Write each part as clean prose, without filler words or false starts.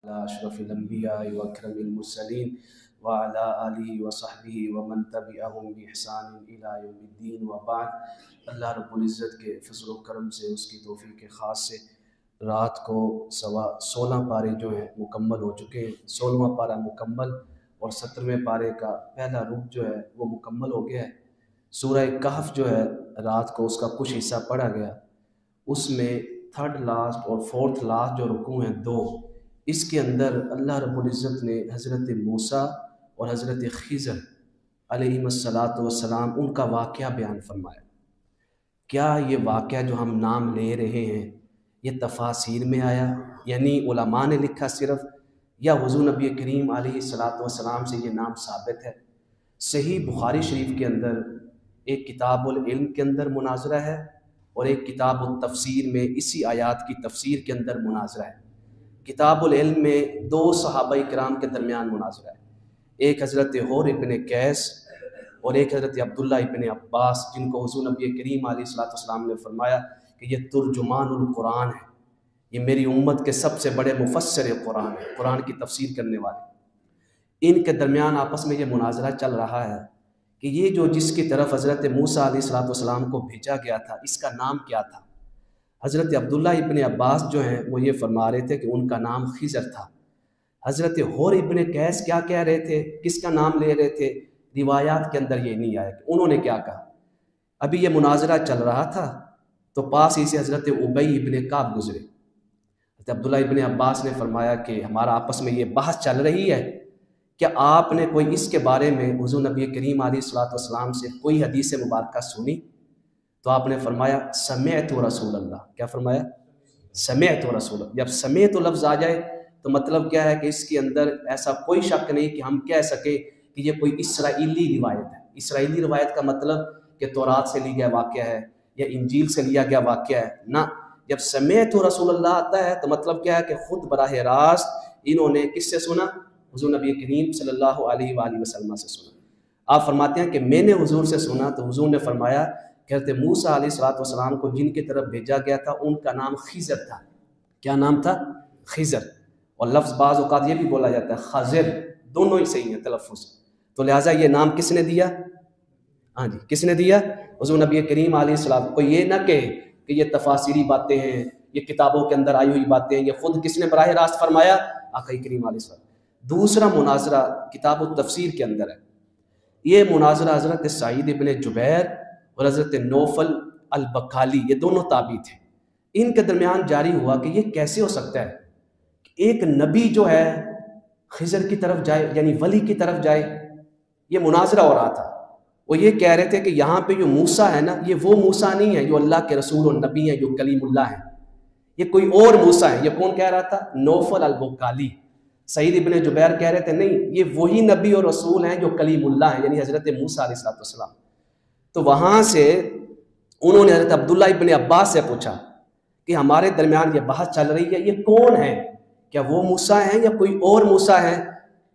اشرف الانبیاء واکرم المرسلین وعلی آلہ وصحبہ ومن تبعہم بإحسان الی یوم الدین وبعد۔ اللہ رب العزت کے فضل و کرم سے، اس کی توفیق خاص سے رات کو 16 پارے جو ہیں مکمل ہو چکے ہیں۔ 16واں پارہ مکمل اور 17ویں پارے کا پہلا رکن جو ہے وہ مکمل ہو گیا ہے۔ سورہ کہف جو ہے رات کو اس کا کچھ حصہ پڑھا گیا، اس میں تھرڈ لاسٹ اور فورتھ لاسٹ جو رکوع ہیں دو، اس کے اندر اللہ رب العزت نے حضرت موسیٰ اور حضرت خضر علیہم السلام ان کا واقعہ بیان فرمایا۔ کیا یہ واقعہ جو ہم نام لے رہے ہیں یہ تفاسیر میں آیا، یعنی علماء نے لکھا صرف، یا حضور نبی کریم علیہ السلام سے یہ نام ثابت ہے؟ صحیح بخاری شریف کے اندر ایک کتاب العلم کے اندر مناظرہ ہے اور ایک کتاب التفسیر میں اسی آیات کی تفسیر کے اندر مناظرہ ہے۔ کتاب العلم میں دو صحابہ کرام کے درمیان مناظرہ ہے، ایک حضرت حور ابن قیس اور ایک حضرت عبداللہ ابن عباس، جن کو حضور نبی کریم علیہ السلام نے فرمایا کہ یہ ترجمان القرآن ہے، یہ میری امت کے سب سے بڑے مفسر قرآن ہے، قرآن کی تفسیر کرنے والے۔ ان کے درمیان آپس میں یہ مناظرہ چل رہا ہے کہ یہ جو جس کی طرف حضرت موسیٰ علیہ السلام کو بھیجا گیا تھا اس کا نام کیا تھا؟ حضرت عبداللہ ابن عباس جو ہیں وہ یہ فرما رہے تھے کہ ان کا نام خضر تھا۔ حضرت حور ابن قیس کیا کہہ رہے تھے، کس کا نام لے رہے تھے؟ روایات کے اندر یہ نہیں آیا کہ انہوں نے کیا کہا۔ ابھی یہ مناظرہ چل رہا تھا تو پاس ہی سے حضرت ابی ابن کعب گزرے۔ حضرت عبداللہ ابن عباس نے فرمایا کہ ہمارا آپس میں یہ بحث چل رہی ہے، کیا آپ نے کوئی اس کے بارے میں حضور نبی کریم علیہ السلام سے کوئی حدیث مبارکہ سنی؟ تو آپ نے فرمایا سمعت رسول اللہ۔ کیا فرمایا؟ سمعت رسول اللہ۔ جب سمعت لفظ آ جائے تو مطلب کیا ہے کہ اس کے اندر ایسا کوئی شک نہیں کہ ہم کہہ سکیں کہ یہ کوئی اسرائیلی روایت ہے۔ اسرائیلی روایت کا مطلب کہ تورات سے لی گیا واقعہ ہے یا انجیل سے لیا گیا واقعہ ہے، نہ۔ جب سمعت رسول اللہ آتا ہے تو مطلب کیا ہے کہ خود براہ راست انہوں نے کس سے سنا؟ حضور نبی کریم صلی اللہ علیہ وآلہ وسلم سے سنا۔ آپ فرماتے ہیں کہ میں نے حضور سے سنا تو حضور نے فرمایا کہ حضرت موسیٰ علیہ السلام کو جن کی طرف بھیجا گیا تھا ان کا نام خضر تھا۔ کیا نام تھا؟ خضر۔ اور لفظ بعض اوقات یہ بھی بولا جاتا ہے خضر، دونوں ہی صحیح ہیں تلفظ۔ تو لہٰذا یہ نام کس نے دیا؟ ہاں جی، کس نے دیا؟ حضور نبی کریم علیہ السلام۔ کوئی یہ نہ کہے کہ یہ تفاسیری باتیں ہیں، یہ کتابوں کے اندر آئی ہوئی باتیں ہیں، یہ خود کس نے براہ راست فرمایا؟ آقا کریم علیہ السلام۔ دوسرا مناظرہ کتاب التفسیر کے اندر ہے۔ یہ مناظرہ حضرت سعید ابن جبیر اور حضرت نوفل البکالی، یہ دونوں تابعی تھے، ان کے درمیان جاری ہوا کہ یہ کیسے ہو سکتا ہے کہ ایک نبی جو ہے خضر کی طرف جائے، یعنی ولی کی طرف جائے۔ یہ مناظرہ ہو رہا تھا، وہ یہ کہہ رہے تھے کہ یہاں پہ جو موسیٰ ہے نا، یہ وہ موسیٰ نہیں ہے جو اللہ کے رسول اور نبی ہیں، جو کلیم اللہ ہیں، یہ کوئی اور موسیٰ ہے۔ یہ کون کہہ رہا تھا؟ نوفل البکالی۔ سعید ابن جبیر کہہ رہے تھے نہیں، یہ وہی نبی اور رسول ہیں جو کلیم اللہ ہیں، یعنی حضرت موسیٰ علیہ السلام۔ تو وہاں سے انہوں نے حضرت عبداللہ ابن عباس سے پوچھا کہ ہمارے درمیان یہ بحث چل رہی ہے، یہ کون ہے؟ کیا وہ موسیٰ ہیں یا کوئی اور موسیٰ ہیں؟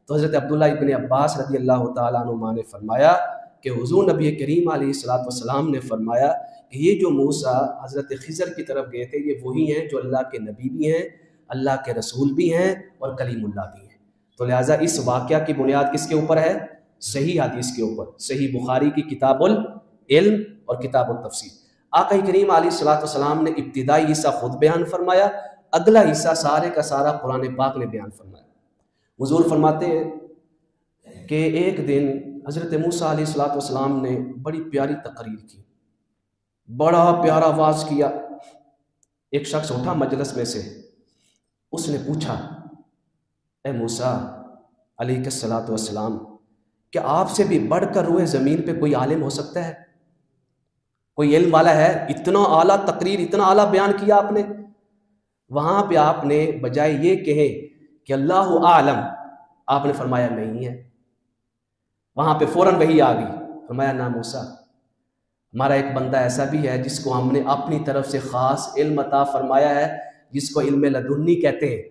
تو حضرت عبداللہ ابن عباس رضی اللہ تعالیٰ عنہما نے فرمایا کہ حضور نبی کریم علیہ السلام نے فرمایا کہ یہ جو موسیٰ حضرت خضر کی طرف گئے تھے یہ وہی ہیں جو اللہ کے نبی بھی ہیں، اللہ کے رسول بھی ہیں اور کلیم اللہ بھی ہیں۔ تو لہٰذا اس واقعہ کی بنیاد کس کے اوپر ہے؟ صحیح حدیث کے اوپر، صحیح بخاری کی کتاب العلم اور کتاب التفسیر۔ آقا کریم علیہ السلام نے ابتدائی حصہ خود بیان فرمایا، اگلا حصہ سارے کا سارا قرآن پاک نے بیان فرمایا۔ حضور فرماتے ہیں کہ ایک دن حضرت موسیٰ علیہ السلام نے بڑی پیاری تقریر کی، بڑا پیارا واعظ کیا۔ ایک شخص اٹھا مجلس میں سے، اس نے پوچھا اے موسیٰ علیہ السلام، کیا آپ سے بھی بڑھ کر روئے زمین پہ کوئی عالم ہو سکتا ہے؟ کوئی علم والا ہے؟ اتنا اعلیٰ تقریر، اتنا اعلیٰ بیان کیا آپ نے۔ وہاں پہ آپ نے بجائے یہ کہے کہ اللہ اعلم، آپ نے فرمایا نہیں ہے۔ وہاں پہ فوراً وحی آ گئی، فرمایا نا موسیٰ، ہمارا ایک بندہ ایسا بھی ہے جس کو ہم نے اپنی طرف سے خاص علم عطا فرمایا ہے، جس کو علم لدنی کہتے ہیں۔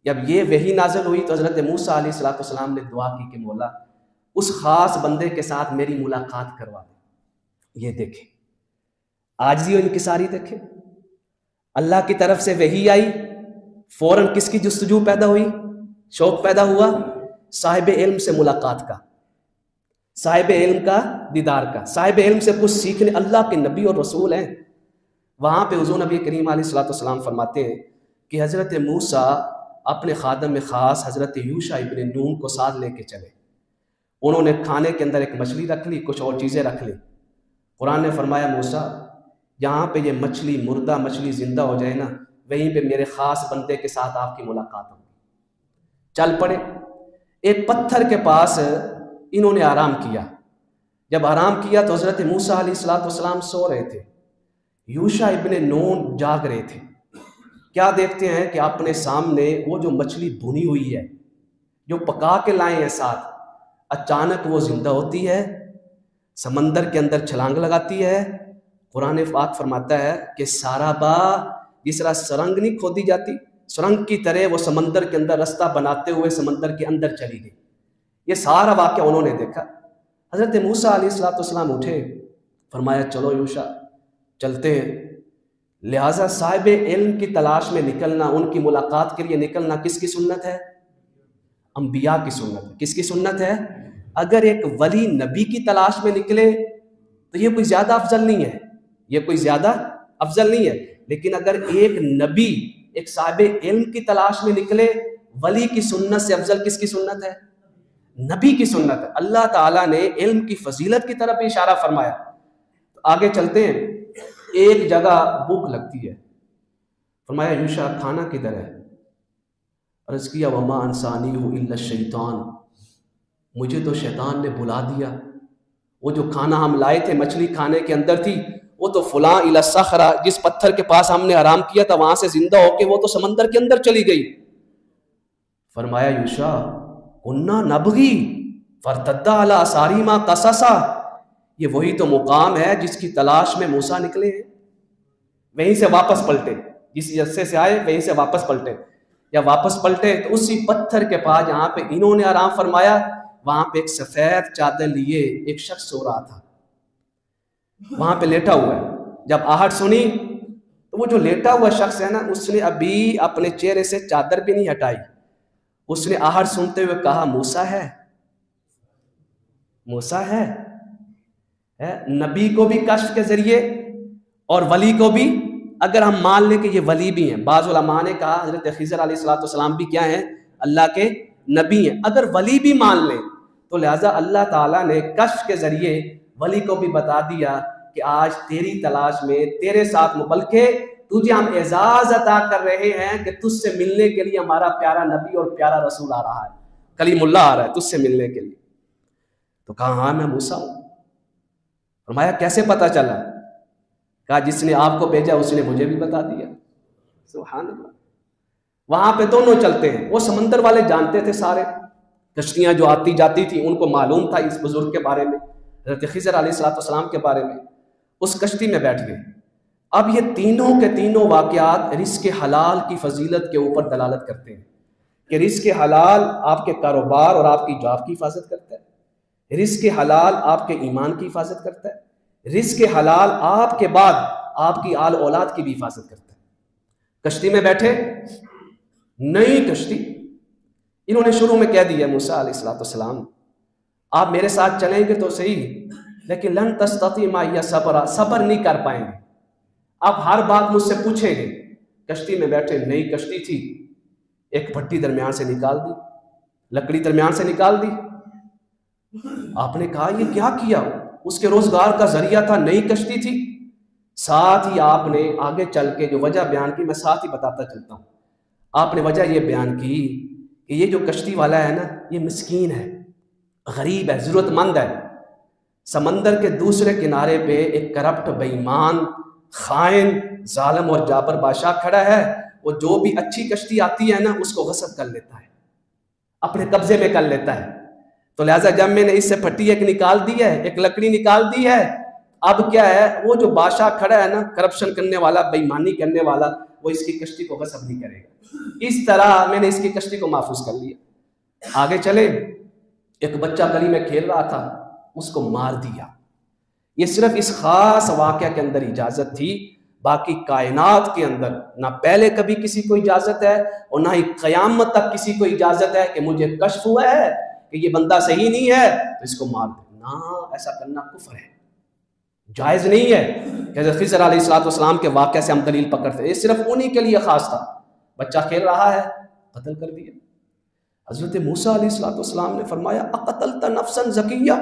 جب یہ وحی نازل ہوئی تو حضرت موسیٰ علیہ السلام نے دعا کی کہ مولا اس خاص بندے کے ساتھ میری ملاقات کروا دے۔ یہ دیکھیں عاجزی و انکساری، دیکھیں اللہ کی طرف سے وحی آئی، فوراً کس کی جستجو پیدا ہوئی، شوق پیدا ہوا؟ صاحب علم سے ملاقات کا، صاحب علم کا دیدار کا، صاحب علم سے کچھ سیکھنے، اللہ کے نبی اور رسول ہیں۔ وہاں پہ حضور نبی کریم علیہ السلام فرماتے ہیں کہ حضرت موسیٰ اپنے خادم خاص حضرت یوشع ابن نون کو ساتھ لے کے چلے۔ انہوں نے کھانے کے اندر ایک مچھلی رکھ لی، کچھ اور چیزیں رکھ لی۔ قرآن نے فرمایا موسیٰ یہاں پہ یہ مچھلی، مردہ مچھلی زندہ ہو جائے نا، وہیں پہ میرے خاص بندے کے ساتھ آپ کی ملاقات ہوگی۔ چل پڑے، ایک پتھر کے پاس انہوں نے آرام کیا۔ جب آرام کیا تو حضرت موسیٰ علیہ السلام سو رہے تھے، یوشع ابن نون جاگ رہے تھے۔ کیا دیکھتے ہیں کہ اپنے سامنے وہ جو مچھلی بھنی ہوئی ہے، جو پکا کے لائے ہیں ساتھ، اچانک وہ زندہ ہوتی ہے، سمندر کے اندر چھلانگ لگاتی ہے۔ قرآن پاک فرماتا ہے کہ سارابا، جس طرح سرنگ نہیں کھودی جاتی، سرنگ کی طرح وہ سمندر کے اندر رستہ بناتے ہوئے سمندر کے اندر چلی گئی۔ یہ سارا واقعہ انہوں نے دیکھا۔ حضرت موسیٰ علیہ السلام اٹھے، فرمایا چلو یوشع چلتے ہیں۔ لہٰذا صاحب علم کی تلاش میں نکلنا، ان کی ملاقات کے لیے نکلنا کس کی سنت ہے؟ انبیاء کی سنت ہے۔ کس کی سنت ہے؟ اگر ایک ولی نبی کی تلاش میں نکلے تو یہ کوئی زیادہ افضل نہیں ہے، یہ کوئی زیادہ افضل نہیں ہے۔ لیکن اگر ایک نبی ایک صاحب علم کی تلاش میں نکلے، ولی کی سنت سے افضل کس کی سنت ہے؟ نبی کی سنت ہے۔ اللہ تعالیٰ نے علم کی فضیلت کی طرف اشارہ فرمایا۔ تو آگے چلتے ہیں، ایک جگہ بھوک لگتی ہے، فرمایا یوشع کھانا کدھر ہے؟ عرض کیا وما انسانیہ الا الشیطان، مجھے تو شیطان نے بلا دیا۔ وہ جو کھانا ہم لائے تھے، مچھلی کھانے کے اندر تھی، وہ تو فلاں الی الصخرہ، جس پتھر کے پاس ہم نے آرام کیا تھا وہاں سے زندہ ہو کے وہ تو سمندر کے اندر چلی گئی۔ فرمایا یوشع کنا نبغی فارتدا علی آثارہما قصصا، یہ وہی تو مقام ہے جس کی تلاش میں موسیٰ نکلے ہیں، وہیں سے واپس پلٹے، جس رستے سے آئے وہیں سے واپس پلٹے۔ یا واپس پلٹے تو اسی پتھر کے پاس جہاں پہ انہوں نے آرام فرمایا، وہاں پہ ایک سفید چادر لیے ایک شخص سو رہا تھا، وہاں پہ لیٹا ہوا ہے۔ جب آہٹ سنی تو وہ جو لیٹا ہوا شخص ہے نا، اس نے ابھی اپنے چہرے سے چادر بھی نہیں ہٹائی، اس نے آہٹ سنتے ہوئے کہا موسیٰ ہے، موسیٰ ہے۔ نبی کو بھی کشف کے ذریعے اور ولی کو بھی، اگر ہم مان لیں کہ یہ ولی بھی ہیں، بعض علماء نے کہا حضرت خضر علیہ السلام بھی کیا ہیں؟ اللہ کے نبی ہیں۔ اگر ولی بھی مان لیں تو لہٰذا اللہ تعالیٰ نے کشف کے ذریعے ولی کو بھی بتا دیا کہ آج تیری تلاش میں تیرے ساتھ، بلکہ تجھے ہم اعزاز عطا کر رہے ہیں کہ تجھ سے ملنے کے لیے ہمارا پیارا نبی اور پیارا رسول آ رہا ہے، کلیم اللہ آ رہا ہے تجھ سے ملنے کے لیے۔ تو کہا ہاں میں موسیٰ ہوں۔ فرمایا کیسے پتا چلا؟ کہا جس نے آپ کو بھیجا اس نے مجھے بھی بتا دیا۔ سبحان اللہ۔ وہاں پہ دونوں چلتے ہیں، وہ سمندر والے جانتے تھے، سارے کشتیاں جو آتی جاتی تھی ان کو معلوم تھا اس بزرگ کے بارے میں، حضرت خضر علیہ السلام کے بارے میں۔ اس کشتی میں بیٹھ گئے۔ اب یہ تینوں کے تینوں واقعات رزق حلال کی فضیلت کے اوپر دلالت کرتے ہیں کہ رزق حلال آپ کے کاروبار اور آپ کی جاب کی حفاظت کرتا ہے، رزق حلال آپ کے ایمان کی حفاظت کرتا ہے، رزق حلال آپ کے بعد آپ کی آل اولاد کی بھی حفاظت کرتا ہے۔ کشتی میں بیٹھے، نئی کشتی، انہوں نے شروع میں کہہ دیا موسیٰ علیہ السلام آپ میرے ساتھ چلیں گے تو صحیح، لیکن لن تستطیع معی صبرا، صبر نہیں کر پائیں گے، آپ ہر بات مجھ سے پوچھیں گے۔ کشتی میں بیٹھے، نئی کشتی تھی، ایک بھٹی درمیان سے نکال دی، لکڑی درمیان سے نکال دی۔ آپ نے کہا یہ کیا کیا؟ اس کے روزگار کا ذریعہ تھا، نئی کشتی تھی۔ ساتھ ہی آپ نے آگے چل کے جو وجہ بیان کی، میں ساتھ ہی بتاتا چلتا ہوں۔ آپ نے وجہ یہ بیان کی کہ یہ جو کشتی والا ہے نا، یہ مسکین ہے، غریب ہے، ضرورت مند ہے۔ سمندر کے دوسرے کنارے پہ ایک کرپٹ، بے ایمان، خائن، ظالم اور جابر بادشاہ کھڑا ہے، وہ جو بھی اچھی کشتی آتی ہے نا اس کو غصب کر لیتا ہے، اپنے قبضے میں کر لیتا ہے۔ تو لہٰذا جب میں نے اس سے پھٹی ایک نکال دی ہے، ایک لکڑی نکال دی ہے، اب کیا ہے، وہ جو بادشاہ کھڑا ہے نا، کرپشن کرنے والا، بے ایمانی کرنے والا، وہ اس کی کشتی کو غصب نہیں کرے گا۔ اس طرح میں نے اس کی کشتی کو محفوظ کر لیا۔ آگے چلے، ایک بچہ گلی میں کھیل رہا تھا، اس کو مار دیا۔ یہ صرف اس خاص واقعہ کے اندر اجازت تھی باقی کائنات کے اندر نہ پہلے کبھی کسی کو اجازت ہے اور نہ ہی قیامت تک کسی کو اجازت ہے کہ مجھے کشف ہوا ہے کہ یہ بندہ صحیح نہیں ہے تو اس کو مار دے. نہ، ایسا کرنا کفر ہے، جائز نہیں ہے. کہ حضرت خضر علیہ السلام کے واقعے سے ہم دلیل پکڑتے ہیں، یہ صرف انہی کے لیے خاص تھا. بچہ کھیل رہا ہے، قتل کر دیا. حضرت موسیٰ علیہ السلام نے فرمایا اقتلت نفسا زکیہ،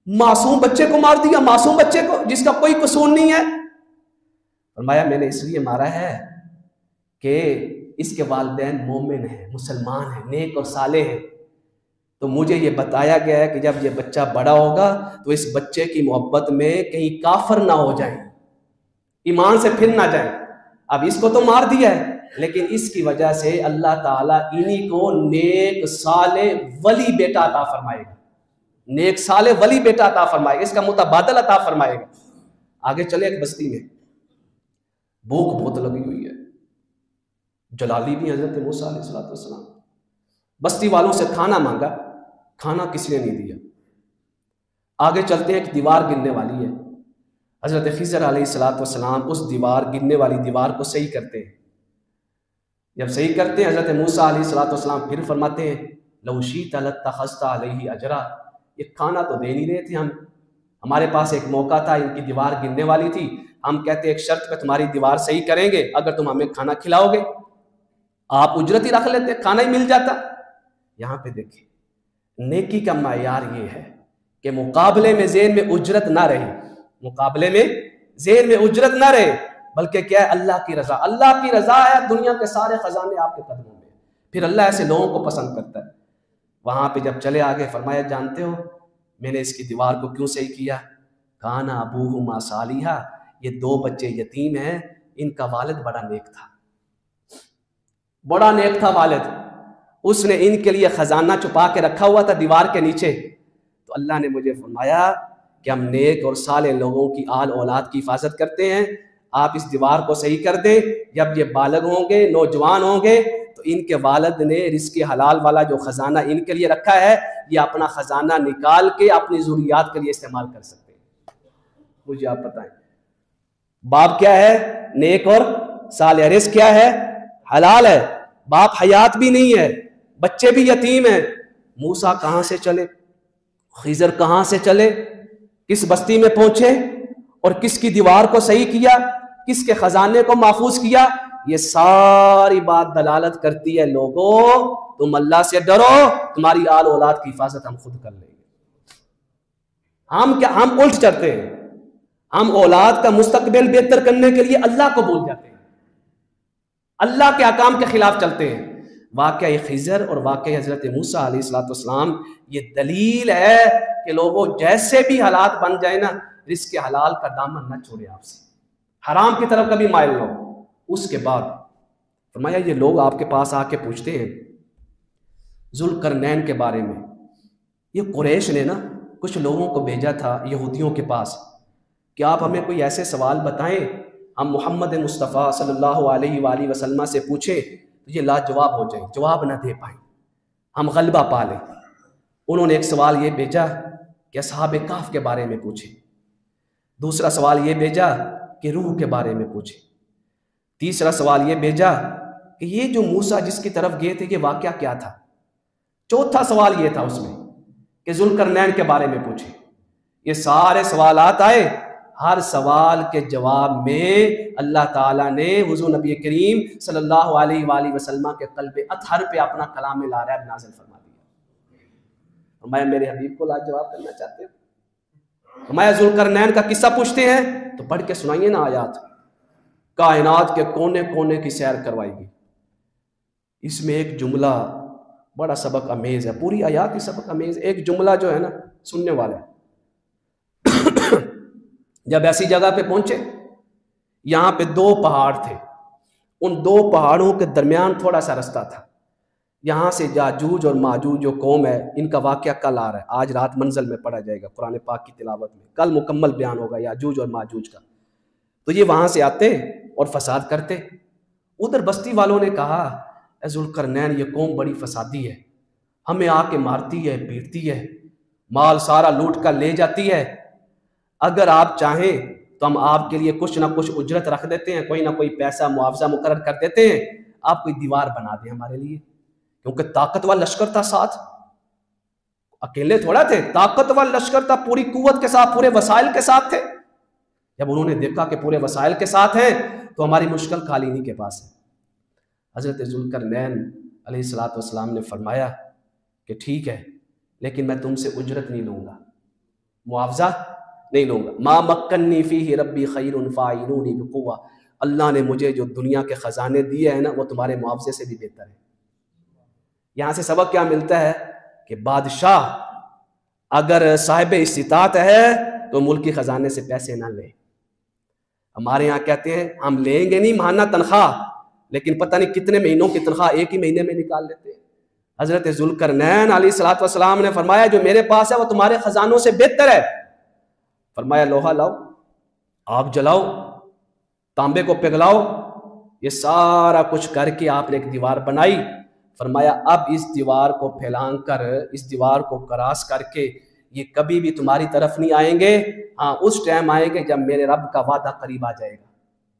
معصوم بچے کو مار دیا، معصوم بچے کو جس کا کوئی قصور نہیں ہے. فرمایا میں نے اس لیے مارا ہے کہ اس کے والدین مومن ہیں، مسلمان ہیں، نیک اور صالح ہیں. تو مجھے یہ بتایا گیا ہے کہ جب یہ بچہ بڑا ہوگا تو اس بچے کی محبت میں کہیں کافر نہ ہو جائیں، ایمان سے پھر نہ جائیں. اب اس کو تو مار دیا ہے، لیکن اس کی وجہ سے اللہ تعالیٰ انہی کو نیک صالح ولی بیٹا عطا فرمائے گا، نیک صالح ولی بیٹا عطا فرمائے گا، اس کا متبادل عطا فرمائے گا. آگے چلے ایک بستی میں بھوک بہت لگی ہوئی ہے، جلالی بھی حضرت موسیٰ علیہ السلام. بستی والوں سے کھانا مانگا، کھانا کسی نے نہیں دیا. آگے چلتے ہیں، ایک دیوار گرنے والی ہے. حضرت خضر علیہ السلام اس گرنے والی دیوار کو صحیح کرتے ہیں. جب صحیح کرتے ہیں حضرت موسیٰ علیہ السلام پھر فرماتے ہیں لو شئت لاتخذت علیہ اجرا، یہ کھانا تو دے نہیں رہے تھے ہمارے پاس ایک موقع تھا، ان کی دیوار گرنے والی تھی، ہم کہتے ایک شرط پہ تمہاری دیوار صحیح کریں گے اگر تم ہمیں کھانا کھلاؤ گے. آپ اجرت ہی رکھ لیتے، کھانا ہی مل جاتا. یہاں پہ دیکھیں نیکی کا معیار یہ ہے کہ مقابلے میں ذہن میں اجرت نہ رہے، مقابلے میں ذہن میں اجرت نہ رہے، بلکہ کیا ہے اللہ کی رضا. اللہ کی رضا ہے، دنیا کے سارے خزانے آپ کے قدموں میں. پھر اللہ ایسے لوگوں کو پسند کرتا ہے. وہاں پہ جب چلے آگے فرمایا جانتے ہو میں نے اس کی دیوار کو کیوں صحیح کیا؟ کان ابوہما صالحا، یہ 2 بچے یتیم ہیں، ان کا والد بڑا نیک تھا، بڑا نیک تھا والد. اس نے ان کے لیے خزانہ چھپا کے رکھا ہوا تھا دیوار کے نیچے. تو اللہ نے مجھے فرمایا کہ ہم نیک اور صالح لوگوں کی آل اولاد کی حفاظت کرتے ہیں، آپ اس دیوار کو صحیح کر دیں. جب یہ بالغ ہوں گے، نوجوان ہوں گے، تو ان کے والد نے رزق حلال والا جو خزانہ ان کے لیے رکھا ہے، یہ اپنا خزانہ نکال کے اپنی ضروریات کے لیے استعمال کر سکتے ہیں. مجھے آپ بتائیں باپ کیا ہے؟ نیک اور صالح. رزق کیا ہے؟ حلال ہے. باپ حیات بھی نہیں ہے، بچے بھی یتیم ہیں. موسیٰ کہاں سے چلے، خضر کہاں سے چلے، کس بستی میں پہنچے اور کس کی دیوار کو صحیح کیا، کس کے خزانے کو محفوظ کیا؟ یہ ساری بات دلالت کرتی ہے لوگوں تم اللہ سے ڈرو، تمہاری آل اولاد کی حفاظت ہم خود کر لیں گے. ہم الٹ چلتے ہیں، ہم اولاد کا مستقبل بہتر کرنے کے لیے اللہ کو بھول جاتے ہیں، اللہ کے احکام کے خلاف چلتے ہیں. واقعہ خضر اور واقعہ حضرت موسیٰ علیہ السلام یہ دلیل ہے کہ لوگوں جیسے بھی حالات بن جائے نا، رزق حلال کا دامن نہ چھوڑے، آپ سے حرام کی طرف کبھی مائل نہ ہو. اس کے بعد فرمایا یہ لوگ آپ کے پاس آ کے پوچھتے ہیں ذوالقرنین کے بارے میں. یہ قریش نے نا کچھ لوگوں کو بھیجا تھا یہودیوں کے پاس کہ آپ ہمیں کوئی ایسے سوال بتائیں ہم محمد مصطفیٰ صلی اللہ علیہ وآلہ وسلم سے پوچھیں تو یہ لاجواب ہو جائیں، جواب نہ دے پائیں، ہم غلبہ پا لیں. انہوں نے ایک سوال یہ بھیجا کہ اصحاب کہف کے بارے میں پوچھیں، دوسرا سوال یہ بھیجا کہ روح کے بارے میں پوچھیں، تیسرا سوال یہ بھیجا کہ یہ جو موسیٰ جس کی طرف گئے تھے یہ واقعہ کیا تھا، چوتھا سوال یہ تھا اس میں کہ ذوالقرنین کے بارے میں پوچھیں. یہ سارے سوالات آئے، ہر سوال کے جواب میں اللہ تعالیٰ نے حضور نبی کریم صلی اللہ علیہ وآلہ وسلم کے قلب اطہر پہ اپنا کلام لا رہا نازل فرما دیا. میں میرے حبیب کو لاجواب کرنا چاہتے ہوں. میں ذوالقرنین کا قصہ پوچھتے ہیں تو پڑھ کے سنائیے نا آیات، کائنات کے کونے کونے کی سیر کروائے گی. اس میں ایک جملہ بڑا سبق امیز ہے، پوری آیات ہی سبق امیز. ایک جملہ جو ہے نا سننے والا ہے. جب ایسی جگہ پہ پہنچے، یہاں پہ 2 پہاڑ تھے، ان 2 پہاڑوں کے درمیان تھوڑا سا رستہ تھا. یہاں سے یاجوج اور ماجوج جو قوم ہے ان کا واقعہ کل آ رہا ہے، آج رات منزل میں پڑھا جائے گا قرآن پاک کی تلاوت میں، کل مکمل بیان ہوگا یاجوج اور ماجوج کا. تو یہ وہاں سے آتے اور فساد کرتے. ادھر بستی والوں نے کہا اے ذوالقرنین یہ قوم بڑی فسادی ہے، ہمیں آ کے مارتی ہے، پیٹتی ہے، مال سارا لوٹ کر لے جاتی ہے. اگر آپ چاہیں تو ہم آپ کے لیے کچھ نہ کچھ اجرت رکھ دیتے ہیں، کوئی نہ کوئی پیسہ معاوضہ مقرر کر دیتے ہیں، آپ کوئی دیوار بنا دیں ہمارے لیے، کیونکہ طاقتور لشکر تھا ساتھ، اکیلے تھوڑا تھے، طاقتور لشکر تھا، پوری قوت کے ساتھ، پورے وسائل کے ساتھ تھے۔ جب انہوں نے دیکھا کہ پورے وسائل کے ساتھ ہیں تو ہماری مشکل خالی نہیں کے پاس ہے، حضرت ذوالقرنین علیہ الصلوۃ والسلام نے فرمایا کہ ٹھیک ہے، لیکن میں تم سے اجرت نہیں لوں گا، معاوضہ نہیں لوں گا۔ ما مکنی فیہ ربی خیر فاعینونی بقوہ، اللہ نے مجھے جو دنیا کے خزانے دیے ہیں نا وہ تمہارے معاوضے سے بھی بہتر ہے۔ یہاں سے سبق کیا ملتا ہے کہ بادشاہ اگر صاحب استطاعت ہے تو ملکی خزانے سے پیسے نہ لے۔ ہمارے یہاں کہتے ہیں ہم لیں گے نہیں ماہانہ تنخواہ، لیکن پتہ نہیں کتنے مہینوں کی تنخواہ ایک ہی مہینے میں نکال لیتے ہیں۔ حضرت ذوالقرنین علیہ الصلوۃ والسلام نے فرمایا جو میرے پاس ہے وہ تمہارے خزانوں سے بہتر ہے۔ فرمایا لوہا لاؤ، آگ جلاؤ، تانبے کو پگھلاؤ، یہ سارا کچھ کر کے آپ نے ایک دیوار بنائی۔ فرمایا اب اس دیوار کو پھیلان کر، اس دیوار کو کراس کر کے یہ کبھی بھی تمہاری طرف نہیں آئیں گے، ہاں اس ٹائم آئیں گے جب میرے رب کا وعدہ قریب آ جائے گا،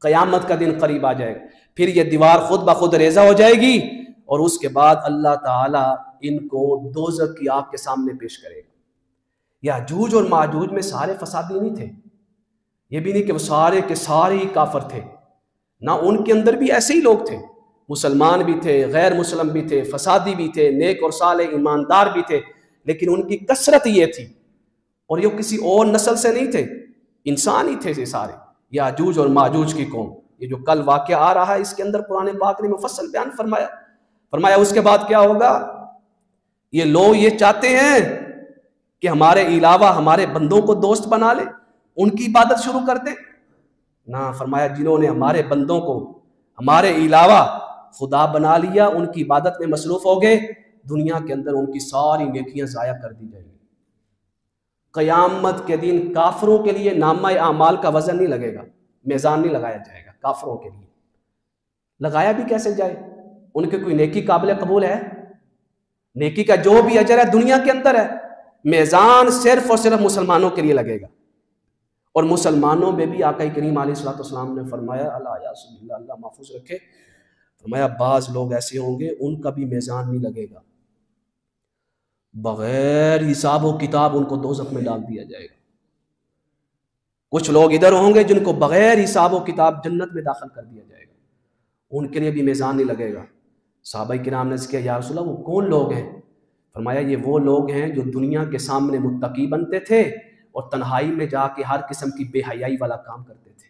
قیامت کا دن قریب آ جائے گا، پھر یہ دیوار خود بخود ریزہ ہو جائے گی، اور اس کے بعد اللہ تعالیٰ ان کو دوزخ کی آگ کے سامنے پیش کرے گا۔ یاجوج اور ماجوج میں سارے فسادی نہیں تھے، یہ بھی نہیں کہ وہ سارے کے سارے ہی کافر تھے، نہ ان کے اندر بھی ایسے ہی لوگ تھے، مسلمان بھی تھے، غیر مسلم بھی تھے، فسادی بھی تھے، نیک اور صالح ایماندار بھی تھے، لیکن ان کی کثرت یہ تھی، اور یہ کسی اور نسل سے نہیں تھے، انسان ہی تھے یہ سارے، یاجوج اور ماجوج کی قوم۔ یہ جو کل واقعہ آ رہا ہے اس کے اندر قرآن پاک نے مفصل بیان فرمایا اس کے بعد کیا ہوگا۔ یہ لوگ یہ چاہتے ہیں کہ ہمارے علاوہ ہمارے بندوں کو دوست بنا لے، ان کی عبادت شروع کر دیں، نہ، فرمایا جنہوں نے ہمارے بندوں کو ہمارے علاوہ خدا بنا لیا، ان کی عبادت میں مصروف ہو گئے، دنیا کے اندر ان کی ساری نیکیاں ضائع کر دی جائیں گی۔ قیامت کے دن کافروں کے لیے نامہ اعمال کا وزن نہیں لگے گا، میزان نہیں لگایا جائے گا، کافروں کے لیے لگایا بھی کیسے جائے، ان کے کوئی نیکی قابل قبول ہے؟ نیکی کا جو بھی اجر ہے دنیا کے اندر ہے، میزان صرف اور صرف مسلمانوں کے لیے لگے گا، اور مسلمانوں میں بھی آقا کریم علیہ الصلوۃ والسلام نے فرمایا اللہ محفوظ رکھے، فرمایا بعض لوگ ایسے ہوں گے ان کا بھی میزان نہیں لگے گا، بغیر حساب و کتاب ان کو دوزخ میں ڈال دیا جائے گا۔ کچھ لوگ ادھر ہوں گے جن کو بغیر حساب و کتاب جنت میں داخل کر دیا جائے گا، ان کے لیے بھی میزان نہیں لگے گا۔ صحابہ کرام نے کہا یا رسول اللہ وہ کون لوگ ہیں؟ فرمایا یہ وہ لوگ ہیں جو دنیا کے سامنے متقی بنتے تھے اور تنہائی میں جا کے ہر قسم کی بے حیائی والا کام کرتے تھے،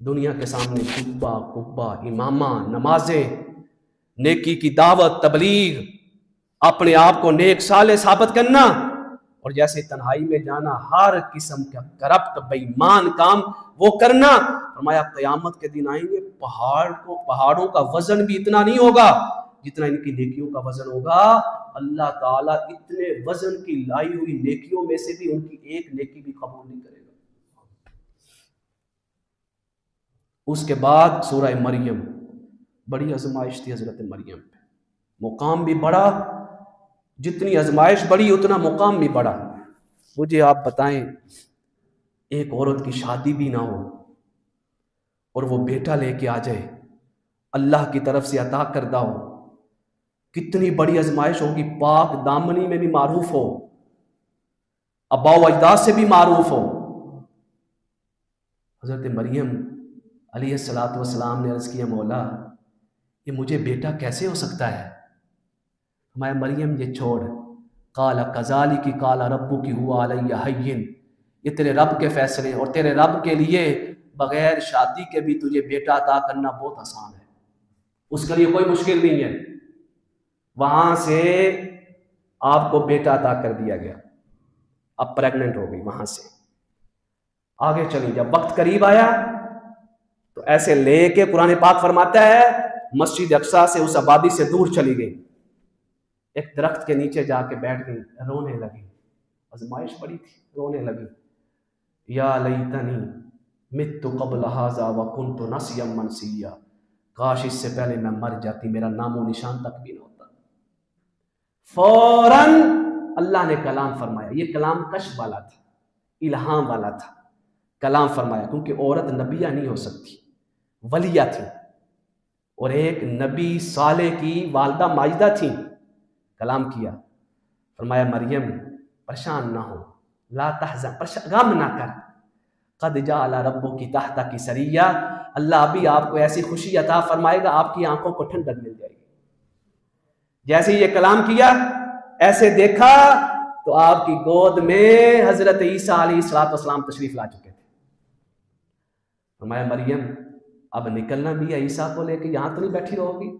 دنیا کے سامنے جبہ قبہ، امامہ، نمازیں، نیکی کی دعوت، تبلیغ، اپنے آپ کو نیک صالح ثابت کرنا، اور جیسے تنہائی میں جانا ہر قسم کا کرپٹ بے ایمان کام وہ کرنا۔ فرمایا قیامت کے دن آئیں گے، پہاڑوں کا وزن بھی اتنا نہیں ہوگا جتنا ان کی نیکیوں کا وزن ہوگا، اللہ تعالیٰ اتنے وزن کی لائی ہوئی نیکیوں میں سے بھی ان کی ایک نیکی بھی قبول نہیں کرے گا۔ اس کے بعد سورہ مریم، بڑی آزمائش تھی حضرت مریم پہ، مقام بھی بڑا، جتنی آزمائش بڑی اتنا مقام بھی بڑا۔ مجھے آپ بتائیں ایک عورت کی شادی بھی نہ ہو اور وہ بیٹا لے کے آ جائے، اللہ کی طرف سے عطا کردہ ہو، کتنی بڑی آزمائش ہوگی، پاک دامنی میں بھی معروف ہو، آباء و اجداد سے بھی معروف ہو۔ حضرت مریم علیہ الصلوۃ والسلام نے عرض کیا مولا یہ مجھے بیٹا کیسے ہو سکتا ہے؟ فرمایا مریم یہ چھوڑ، قال کذالک قال ربک هو علی ہین، یہ تیرے رب کے فیصلے، اور تیرے رب کے لیے بغیر شادی کے بھی تجھے بیٹا عطا کرنا بہت آسان ہے، اس کے لیے کوئی مشکل نہیں ہے۔ وہاں سے آپ کو بیٹا عطا کر دیا گیا، اب پریگننٹ ہو گئی، وہاں سے آگے چلی، جب وقت قریب آیا تو ایسے لے کے قرآن پاک فرماتا ہے مسجد اقصیٰ سے اس آبادی سے دور چلی گئی، ایک درخت کے نیچے جا کے بیٹھ گئی، رونے لگی، آزمائش بڑی تھی، رونے لگی، یا لیتنی مت قبل ھذا وکنت نسیا منسیا، کاش اس سے پہلے میں مر جاتی، میرا نام و نشان تک بھی نہ ہوتا۔ فوراً اللہ نے کلام فرمایا، یہ کلام کشف والا تھا، الہام والا تھا، کلام فرمایا، کیونکہ عورت نبیہ نہیں ہو سکتی، ولیہ تھی، اور ایک نبی صالح کی والدہ ماجدہ تھیں. کلام کیا، فرمایا مریم پریشان نہ ہو، لا تحزن، غم نہ کر، قد جعل ربک تحتک سریہ، اللہ ابھی آپ کو ایسی خوشی عطا فرمائے گا، آپ کی آنکھوں کو ٹھنڈک مل جائے گی. جیسے یہ کلام کیا، ایسے دیکھا تو آپ کی گود میں حضرت عیسیٰ علیہ السلام تشریف لا چکے تھے. فرمایا مریم اب نکلنا بھی ہے، عیسیٰ کو لے کے یہاں تو نہیں بیٹھی رہو گی،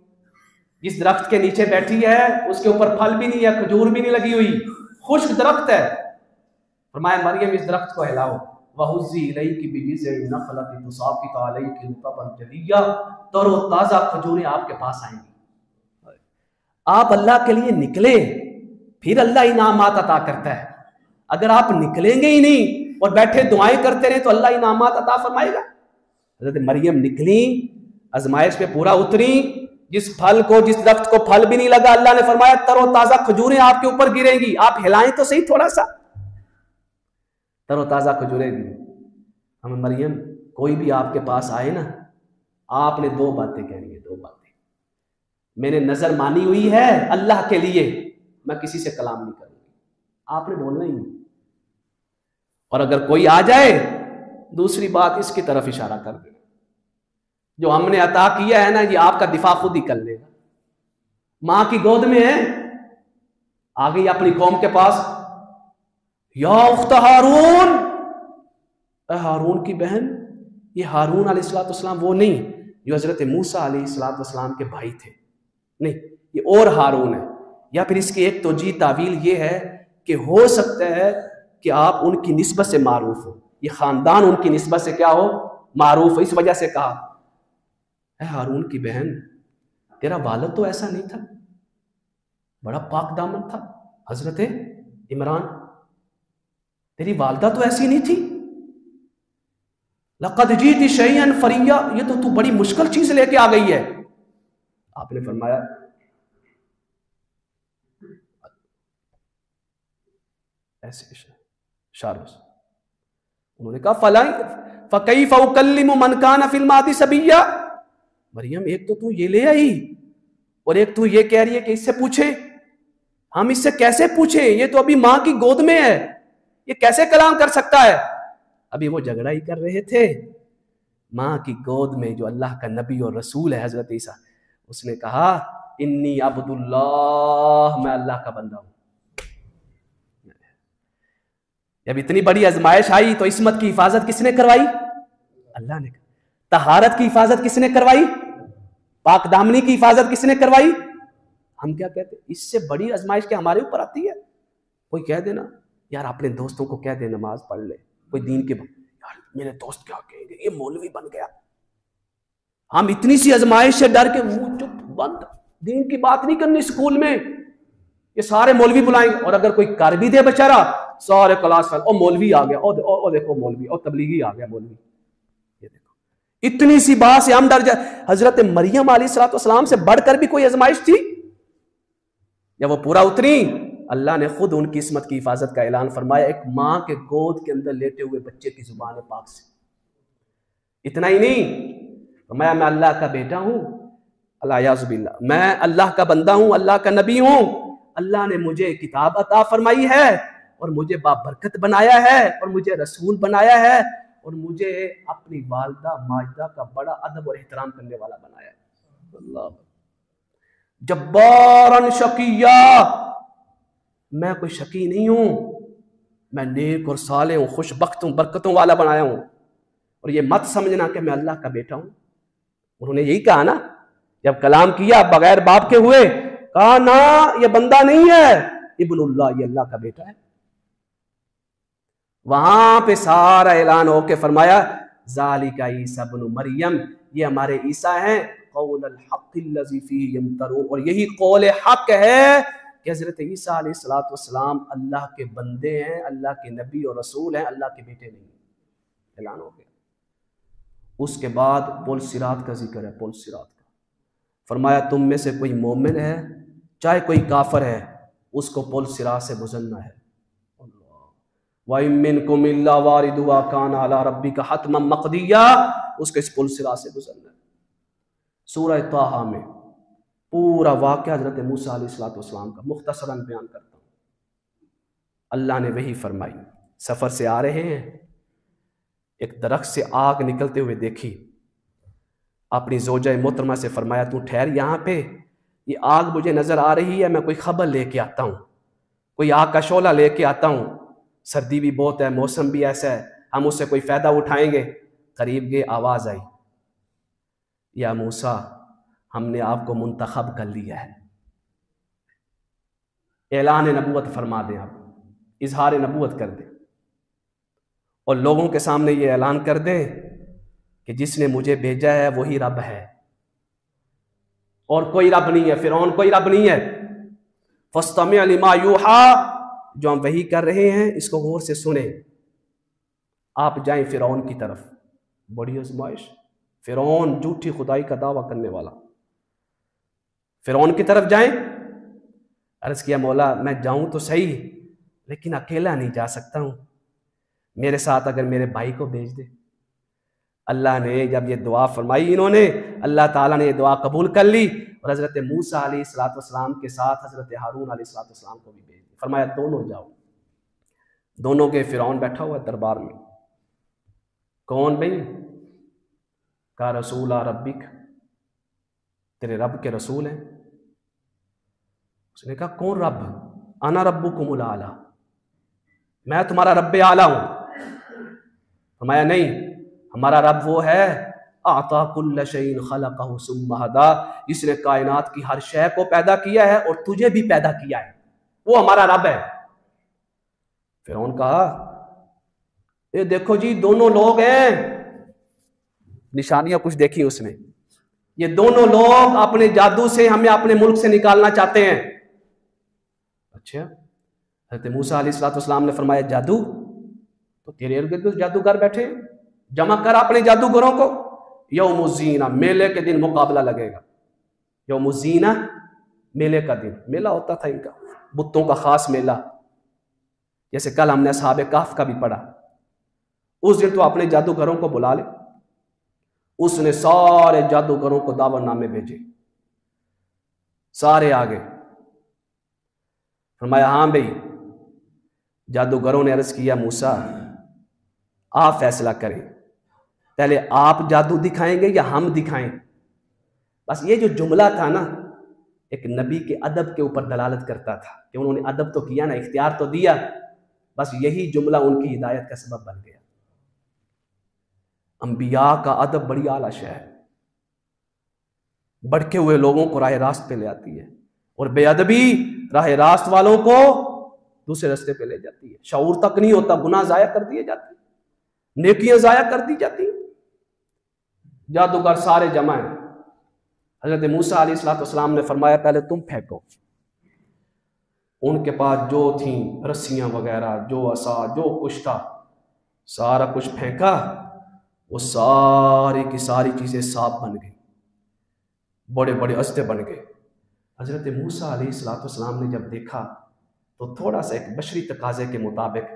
جس درخت کے نیچے بیٹھی ہے اس کے اوپر پھل بھی نہیں ہے، کھجور بھی نہیں لگی ہوئی، خشک درخت ہے. فرمایا مریم اس درخت کو ہلاؤ، وَهُزِّي إِلَيْكِ بِجِذْعِ النَّخْلَةِ تُسَاقِطْ عَلَيْكِ رُطَبًا جَنِيًّا، تر و تازہ کھجوریں آپ کے پاس آئیں گی. آپ اللہ کے لیے نکلیں، پھر اللہ انعامات عطا کرتا ہے. اگر آپ نکلیں گے ہی نہیں اور بیٹھے دعائیں کرتے رہے تو اللہ انعامات عطا فرمائے گا. حضرت مریم نکلیں، آزمائش پہ پورا اتری، جس درخت کو پھل بھی نہیں لگا، اللہ نے فرمایا تر و تازہ کھجوریں آپ کے اوپر گریں گی، آپ ہلائیں تو صحیح تھوڑا سا، تر و تازہ کھجوریں گی. ہم مریم کوئی بھی آپ کے پاس آئے نا، آپ نے دو باتیں کہنی ہیں، دو باتیں. میں نے نظر مانی ہوئی ہے اللہ کے لیے، میں کسی سے کلام نہیں کروں گی، آپ نے بولنا ہی نہیں. اور اگر کوئی آ جائے، دوسری بات اس کی طرف اشارہ کر دیں، جو ہم نے عطا کیا ہے نا، یہ آپ کا دفاع خود ہی کر لے گا. ماں کی گود میں ہے، آ گئی اپنی قوم کے پاس، یا اخت ہارون، اے ہارون کی بہن. یہ ہارون علیہ السلام وہ نہیں جو حضرت موسیٰ علیہ السلام کے بھائی تھے، نہیں، یہ اور ہارون ہے. یا پھر اس کی ایک توجیہ تعویل یہ ہے کہ ہو سکتا ہے کہ آپ ان کی نسبت سے معروف ہو، یہ خاندان ان کی نسبت سے کیا ہو، معروف ہو، اس وجہ سے کہا اے ہارون کی بہن، تیرا والد تو ایسا نہیں تھا، بڑا پاک دامن تھا، حضرت عمران، تیری والدہ تو ایسی نہیں تھی. لقد جیت شیئا فریا، یہ تو بڑی مشکل چیز لے کے آ گئی ہے. آپ نے فرمایا ایسے شارس، انہوں نے کہا فَكَيْفَ أُكَلِّمُ مَنْ كَانَ فِي الْمَهْدِ صَبِيًّا. مریم ایک تو یہ لے آئی اور ایک تو یہ کہہ رہی ہے کہ اس سے پوچھیں. ہم اس سے کیسے پوچھیں، یہ تو ابھی ماں کی گود میں ہے، یہ کیسے کلام کر سکتا ہے. ابھی وہ جھگڑا ہی کر رہے تھے. ماں کی گود میں جو اللہ کا نبی اور رسول ہے حضرت عیسیٰ، اس نے کہا انی عبد اللہ، میں اللہ کا بندہ ہوں. جب اتنی بڑی آزمائش آئی تو عصمت کی حفاظت کس نے کروائی؟ اللہ نے. طہارت کی حفاظت کس نے کروائی؟ پاک دامنی کی حفاظت کس نے کروائی؟ ہم کیا کہتے ہیں، اس سے بڑی آزمائش کیا ہمارے اوپر آتی ہے؟ کوئی کہہ دینا یار اپنے دوستوں کو کہہ دے نماز پڑھ لے، کوئی دین کے یار میرے دوست کیا کہیں گے، یہ مولوی بن گیا. ہم اتنی سی آزمائش سے ڈر کے منہ چپ بند، دین کی بات نہیں کرنی اسکول میں، یہ سارے مولوی بلائیں گے. اور اگر کوئی کر بھی دے بیچارہ، سارے کلاس فیل، او مولوی آ گیا، او دیکھو مولوی، او تبلیغی آ گیا مولوی. یہ دیکھو اتنی سی بات سے ہم ڈر جائے. حضرت مریم علیہ السلام سے بڑھ کر بھی کوئی آزمائش تھی؟ جب وہ پورا اتری، اللہ نے خود ان کی عصمت کی حفاظت کا اعلان فرمایا، ایک ماں کے گود کے اندر لیٹے ہوئے بچے کی زبان پاک سے. اتنا ہی نہیں، فرمایا میں اللہ کا بیٹا ہوں، الیاذ باللہ، میں اللہ کا بندہ ہوں، اللہ کا نبی ہوں. اللہ نے مجھے کتاب عطا فرمائی ہے اور مجھے بابرکت بنایا ہے اور مجھے رسول بنایا ہے اور مجھے اپنی والدہ ماجدہ کا بڑا ادب اور احترام کرنے والا بنایا ہے. اللہ جبارا شقیہ، میں کوئی شقی نہیں ہوں، میں نیک اور صالح ہوں، خوش بخت ہوں، برکتوں والا بنایا ہوں. اور یہ مت سمجھنا کہ میں اللہ کا بیٹا ہوں. انہوں نے یہی کہا نا جب کلام کیا بغیر باپ کے ہوئے، کہا نا یہ بندہ نہیں ہے، ابن اللہ، یہ اللہ کا بیٹا ہے. وہاں پہ سارا اعلان ہو کے فرمایا ذالک عیسی ابن مریم، یہ ہمارے عیسیٰ ہیں، قول الحق الذی فیہ یمترون، اور یہی قول حق ہے کہ حضرت عیسیٰ علیہ السلام اللہ کے بندے ہیں، اللہ کے نبی اور رسول ہیں، اللہ کے بیٹے نہیں. اعلان ہو گیا. اس کے بعد پل صراط کا ذکر ہے، پل صراط کا. فرمایا تم میں سے کوئی مومن ہے چاہے کوئی کافر ہے، اس کو پل صراط سے گزرنا ہے. وَإِن مِّنكُمْ إِلَّا وَارِدُهَا كَانَ عَلَىٰ رَبِّكَ حَتْمًا مَّقْضِيًّا، اس کے اس پل صراط سے گزرنا ہے۔ سورہ طٰہٰ میں پورا واقعہ حضرت موسیٰ علیہ السلام کا مختصراً بیان کرتا ہوں۔ اللہ نے وحی فرمائی، سفر سے آ رہے ہیں، ایک درخت سے آگ نکلتے ہوئے دیکھی، اپنی زوجہ محترمہ سے فرمایا تو ٹھہر یہاں پہ، یہ آگ مجھے نظر آ رہی ہے، میں کوئی خبر لے کے آتا ہوں، کوئی آگ کا شعلہ لے کے آتا ہوں، سردی بھی بہت ہے، موسم بھی ایسا ہے، ہم اس سے کوئی فائدہ اٹھائیں گے۔ قریب گئے، آواز آئی، یا موسیٰ ہم نے آپ کو منتخب کر لیا ہے۔ اعلان نبوت فرما دیں، آپ اظہار نبوت کر دیں اور لوگوں کے سامنے یہ اعلان کر دیں کہ جس نے مجھے بھیجا ہے وہی رب ہے اور کوئی رب نہیں ہے، فرعون کوئی رب نہیں ہے۔ فاستمع لما یوحیٰ، جو ہم وحی کر رہے ہیں اس کو غور سے سنیں۔ آپ جائیں فرعون کی طرف، بڑی آزمائش، فرعون جھوٹی خدائی کا دعویٰ کرنے والا، فرعون کی طرف جائیں۔ عرض کیا مولا میں جاؤں تو صحیح لیکن اکیلا نہیں جا سکتا ہوں، میرے ساتھ اگر میرے بھائی کو بھیج دے۔ اللہ نے جب یہ دعا فرمائی، انہوں نے، اللہ تعالیٰ نے یہ دعا قبول کر لی اور حضرت موسیٰ علیہ السلام کے ساتھ حضرت ہارون علیہ السلام کو بھی بھیج دی۔ فرمایا دونوں جاؤ۔ دونوں کے فرعون بیٹھا ہوا ہے دربار میں۔ کون بھئی؟ کہا رسول ربک، تیرے رب کے رسول ہیں۔ اس نے کہا کون رب؟ انا ربکم الاعلی، میں تمہارا رب اعلیٰ ہوں۔ فرمایا نہیں، ہمارا رب وہ ہے اعطا کل شیء خلقہ ثم ہدی، جس نے کائنات کی ہر شے کو پیدا کیا ہے اور تجھے بھی پیدا کیا ہے، وہ ہمارا رب ہے۔ فرعون کہا یہ دیکھو جی دونوں لوگ ہیں، نشانیاں کچھ دیکھی اس نے، یہ دونوں لوگ اپنے جادو سے ہمیں اپنے ملک سے نکالنا چاہتے ہیں۔ اچھا، حضرت موسیٰ علیہ السلام نے فرمایا جادو؟ تو تیرے ارد گرد جادوگر بیٹھے، جمع کر اپنے جادوگروں کو، یوم الزینہ، میلے کے دن مقابلہ لگے گا۔ یوم الزینہ، میلے کا دن، میلہ ہوتا تھا ان کا، بتوں کا خاص میلہ، جیسے کل ہم نے اصحاب کہف کا بھی پڑھا۔ اس دن تو اپنے جادوگروں کو بلا لے۔ اس نے سارے جادوگروں کو دعوت نامے بھیجے، سارے آگے۔ فرمایا ہاں بھئی، جادوگروں نے عرض کیا موسیٰ آپ فیصلہ کریں، پہلے آپ جادو دکھائیں گے یا ہم دکھائیں؟ بس یہ جو جملہ تھا نا، ایک نبی کے ادب کے اوپر دلالت کرتا تھا کہ انہوں نے ادب تو کیا نا، اختیار تو دیا، بس یہی جملہ ان کی ہدایت کا سبب بن گیا۔ انبیاء کا ادب بڑی اعلیٰ شے ہے، بھٹکے ہوئے لوگوں کو راہ راست پہ لے آتی ہے اور بے ادبی راہ راست والوں کو دوسرے راستے پہ لے جاتی ہے، شعور تک نہیں ہوتا، گناہ ضائع کر دیے جاتے ہیں، نیکیاں ضائع کر دی جاتی ہیں۔ جادوگر سارے جمع ہیں۔ حضرت موسیٰ علیہ السلام نے فرمایا پہلے تم پھینکو۔ ان کے پاس جو تھیں رسیاں وغیرہ، جو عصا، جو کچھ تھا، سارا کچھ پھینکا، وہ ساری کی ساری چیزیں سانپ بن گئی، بڑے بڑے استے بن گئے۔ حضرت موسیٰ علیہ السلام نے جب دیکھا تو تھوڑا سا ایک بشری تقاضے کے مطابق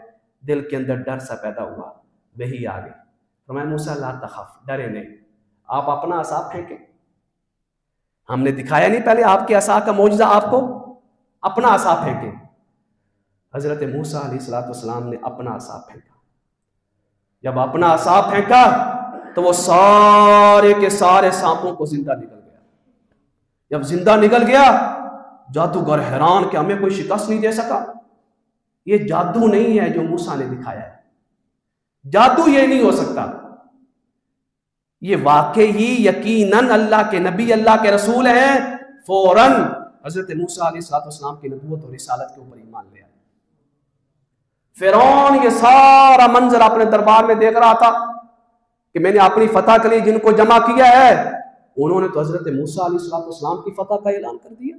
دل کے اندر ڈر سا پیدا ہوا، وہی آ گئی۔ فرمایا موسیٰ لا تخف، ڈرے نہیں، آپ اپنا عصا پھینکیں، ہم نے دکھایا نہیں پہلے آپ کے عصا کا معجزہ آپ کو، اپنا عصا پھینکیں۔ حضرت موسیٰ علیہ السلام نے اپنا عصا پھینکا۔ جب اپنا عصا پھینکا تو وہ سارے کے سارے سانپوں کو زندہ نکل گیا۔ جب زندہ نکل گیا جادوگر حیران کہ ہمیں کوئی شکست نہیں دے سکا۔ یہ جادو نہیں ہے جو موسیٰ نے دکھایا ہے، جادو یہ نہیں ہو سکتا، یہ واقعی یقیناً اللہ کے نبی، اللہ کے رسول ہیں۔ فوراً حضرت موسیٰ علیہ السلام کی نبوت اور رسالت کے اوپر ایمان لے آئے۔ فرعون یہ سارا منظر اپنے دربار میں دیکھ رہا تھا کہ میں نے اپنی فتح کے لیے جن کو جمع کیا ہے، انہوں نے تو حضرت موسیٰ علیہ السلام کی فتح کا اعلان کر دیا۔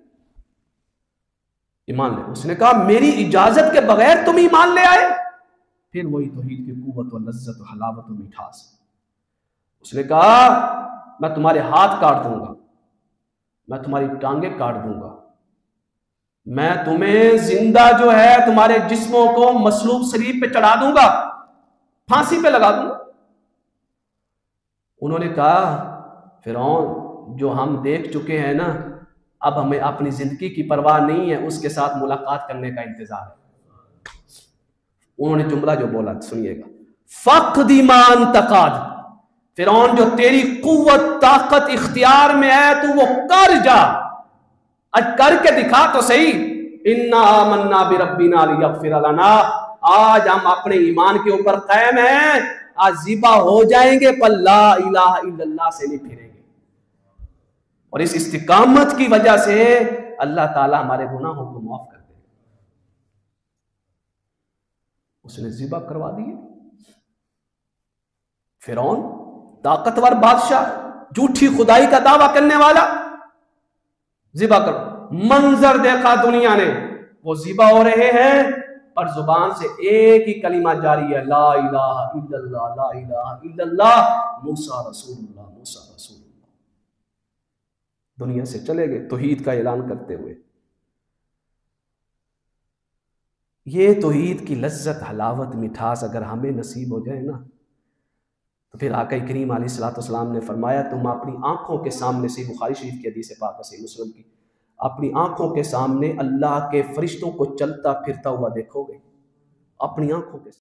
ایمان لے، اس نے کہا میری اجازت کے بغیر تم ایمان لے آئے؟ پھر وہی توحید کی قوت و لذت و حلاوت و مٹھاس۔ اس نے کہا میں تمہارے ہاتھ کاٹ دوں گا، میں تمہاری ٹانگیں کاٹ دوں گا، میں تمہیں زندہ جو ہے تمہارے جسموں کو مصلوب صلیب پہ چڑھا دوں گا، پھانسی پہ لگا دوں گا۔ انہوں نے کہا فرعون جو ہم دیکھ چکے ہیں نا، اب ہمیں اپنی زندگی کی پرواہ نہیں ہے، اس کے ساتھ ملاقات کرنے کا انتظار ہے۔ انہوں نے جملہ جو بولا سنیے گا، فَقْدِ مَا أَنْتَ قَادٍ، فرعون جو تیری قوت طاقت اختیار میں ہے تو وہ کر جا، آج کر کے دکھا تو صحیح۔ اِنَّا آمَنَّا بِرَبِّنَا لِيَغْفِرَ لَنَا، آج ہم اپنے ایمان کے اوپر قائم ہیں، آج ذبح ہو جائیں گے پر لا الہ الا اللہ سے نہیں پھریں گے۔ اور اس استقامت کی وجہ سے اللہ تعالی ہمارے گناہوں کو معاف کر دے گا۔ اس نے ذبح کروا دیے۔ فرعون طاقتور بادشاہ، جھوٹی خدائی کا دعویٰ کرنے والا، ذبح کرو۔ منظر دیکھا دنیا نے، وہ ذبح ہو رہے ہیں اور زبان سے ایک ہی کلمہ جاری ہے، لا الہ الا اللہ، لا الہ الا اللہ، موسیٰ رسول اللہ، موسیٰ رسول اللہ۔ دنیا سے چلے گئے توحید کا اعلان کرتے ہوئے۔ یہ توحید کی لذت، حلاوت، مٹھاس اگر ہمیں نصیب ہو جائے نا، تو پھر آقا کریم علیہ الصلوۃ والسلام نے فرمایا تم اپنی آنکھوں کے سامنے، صحیح بخاری شریف کی حدیث پاک ہے، صحیح مسلم کی، اپنی آنکھوں کے سامنے اللہ کے فرشتوں کو چلتا پھرتا ہوا دیکھو گے، اپنی آنکھوں کے سامنے۔